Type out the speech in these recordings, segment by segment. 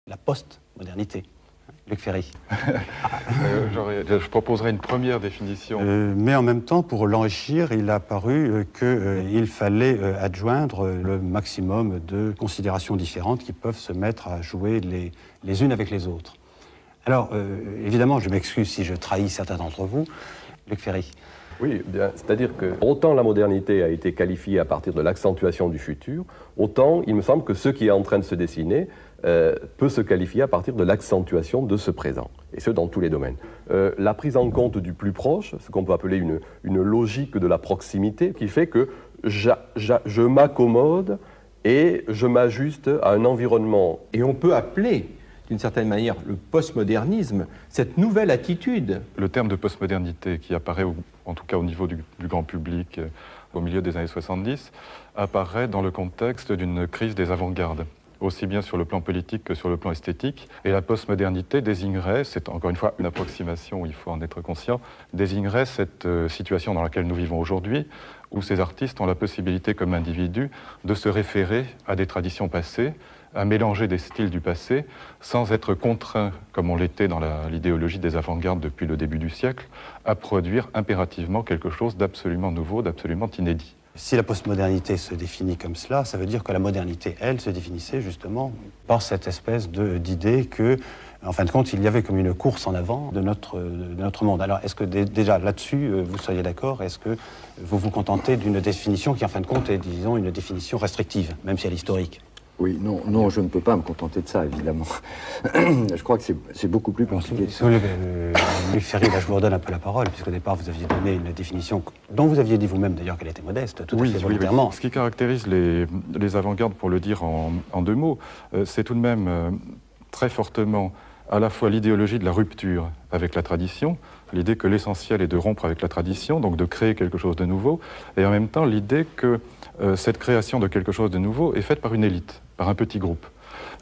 la post-modernité. Luc Ferry. Je proposerai une première définition. Mais en même temps, pour l'enrichir, il a paru qu'il fallait adjoindre le maximum de considérations différentes qui peuvent se mettre à jouer les unes avec les autres. Alors, évidemment, je m'excuse si je trahis certains d'entre vous. Luc Ferry. Oui, bien, c'est-à-dire que autant la modernité a été qualifiée à partir de l'accentuation du futur, autant il me semble que ce qui est en train de se dessiner peut se qualifier à partir de l'accentuation de ce présent, et ce dans tous les domaines. La prise en compte du plus proche, ce qu'on peut appeler une logique de la proximité, qui fait que je m'accommode et je m'ajuste à un environnement. Et on peut appeler, d'une certaine manière, le postmodernisme, cette nouvelle attitude. Le terme de postmodernité qui apparaît, en tout cas au niveau du grand public, au milieu des années 70, apparaît dans le contexte d'une crise des avant-gardes, aussi bien sur le plan politique que sur le plan esthétique. Et la postmodernité désignerait, c'est encore une fois une approximation, il faut en être conscient, désignerait cette situation dans laquelle nous vivons aujourd'hui, où ces artistes ont la possibilité, comme individus, de se référer à des traditions passées, à mélanger des styles du passé, sans être contraints, comme on l'était dans l'idéologie des avant-gardes depuis le début du siècle, à produire impérativement quelque chose d'absolument nouveau, d'absolument inédit. Si la postmodernité se définit comme cela, ça veut dire que la modernité, elle, se définissait justement par cette espèce d'idée que, en fin de compte, il y avait comme une course en avant de notre monde. Alors, est-ce que déjà là-dessus, vous seriez d'accord? Est-ce que vous vous contentez d'une définition qui, en fin de compte, est, disons, une définition restrictive, même si elle est historique? Oui, non, je ne peux pas me contenter de ça, évidemment. Je crois que c'est beaucoup plus compliqué. Luc Ferry, là, je vous redonne un peu la parole, puisqu'au départ, vous aviez donné une définition dont vous aviez dit vous-même, d'ailleurs, qu'elle était modeste, tout à fait volontairement. Oui. Ce qui caractérise les avant-gardes, pour le dire en deux mots, c'est tout de même très fortement à la fois l'idéologie de la rupture avec la tradition, l'idée que l'essentiel est de rompre avec la tradition, donc de créer quelque chose de nouveau, et en même temps l'idée que cette création de quelque chose de nouveau est faite par une élite, par un petit groupe.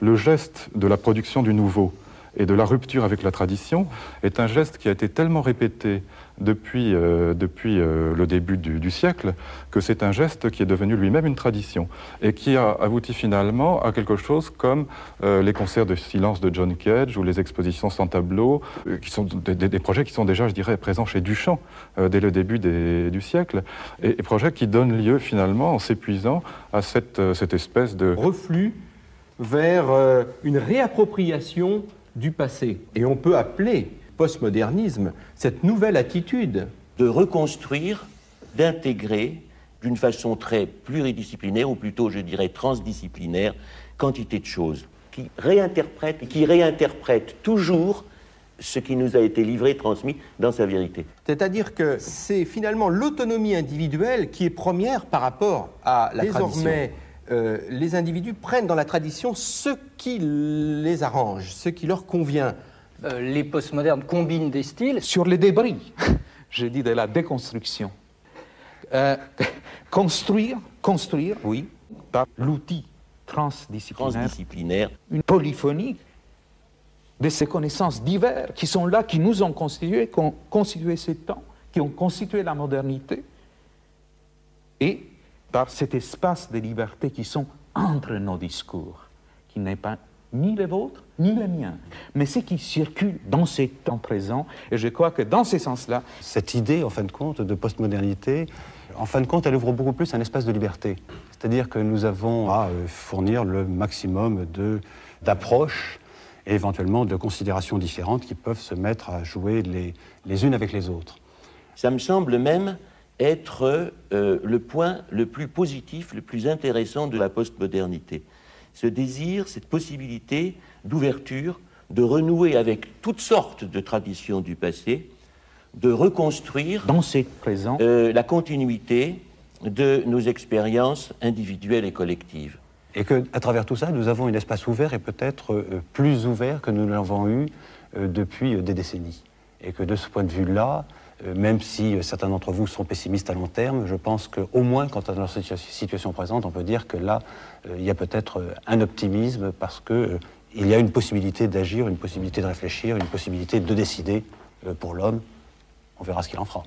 Le geste de la production du nouveau et de la rupture avec la tradition est un geste qui a été tellement répété depuis le début du siècle que c'est un geste qui est devenu lui-même une tradition et qui a abouti finalement à quelque chose comme les concerts de silence de John Cage ou les expositions sans tableau, qui sont des projets qui sont déjà, je dirais, présents chez Duchamp dès le début du siècle, et projets qui donnent lieu finalement, en s'épuisant, à cette espèce de reflux vers une réappropriation du passé. Et on peut appeler postmodernisme cette nouvelle attitude de reconstruire, d'intégrer d'une façon très pluridisciplinaire, ou plutôt je dirais transdisciplinaire, quantité de choses, qui réinterprètent toujours ce qui nous a été livré, transmis dans sa vérité. C'est-à-dire que c'est finalement l'autonomie individuelle qui est première par rapport à la tradition. Désormais, les individus prennent dans la tradition ce qui les arrange, ce qui leur convient. Les postmodernes combinent des styles. Sur les débris, je dis de la déconstruction. Construire, oui, par l'outil transdisciplinaire, une polyphonie de ces connaissances diverses qui sont là, qui nous ont constitué, qui ont constitué ce temps, qui ont constitué la modernité, et par cet espace de liberté qui sont entre nos discours, qui n'est pas ni les vôtres, ni les miens, mais ce qui circule dans ces temps présents. Et je crois que dans ce sens-là... Cette idée, en fin de compte, de postmodernité, en fin de compte, elle ouvre beaucoup plus un espace de liberté. C'est-à-dire que nous avons à fournir le maximum d'approches et éventuellement de considérations différentes qui peuvent se mettre à jouer les unes avec les autres. Ça me semble même être le point le plus positif, le plus intéressant de la postmodernité. Ce désir, cette possibilité d'ouverture, de renouer avec toutes sortes de traditions du passé, de reconstruire dans ces présents la continuité de nos expériences individuelles et collectives. Et qu'à travers tout ça, nous avons un espace ouvert et peut-être plus ouvert que nous l'avons eu depuis des décennies. Et que de ce point de vue-là, même si certains d'entre vous sont pessimistes à long terme, je pense qu'au moins, quant à notre situation présente, on peut dire que là, il y a peut-être un optimisme parce qu'il y a une possibilité d'agir, une possibilité de réfléchir, une possibilité de décider pour l'homme. On verra ce qu'il en fera.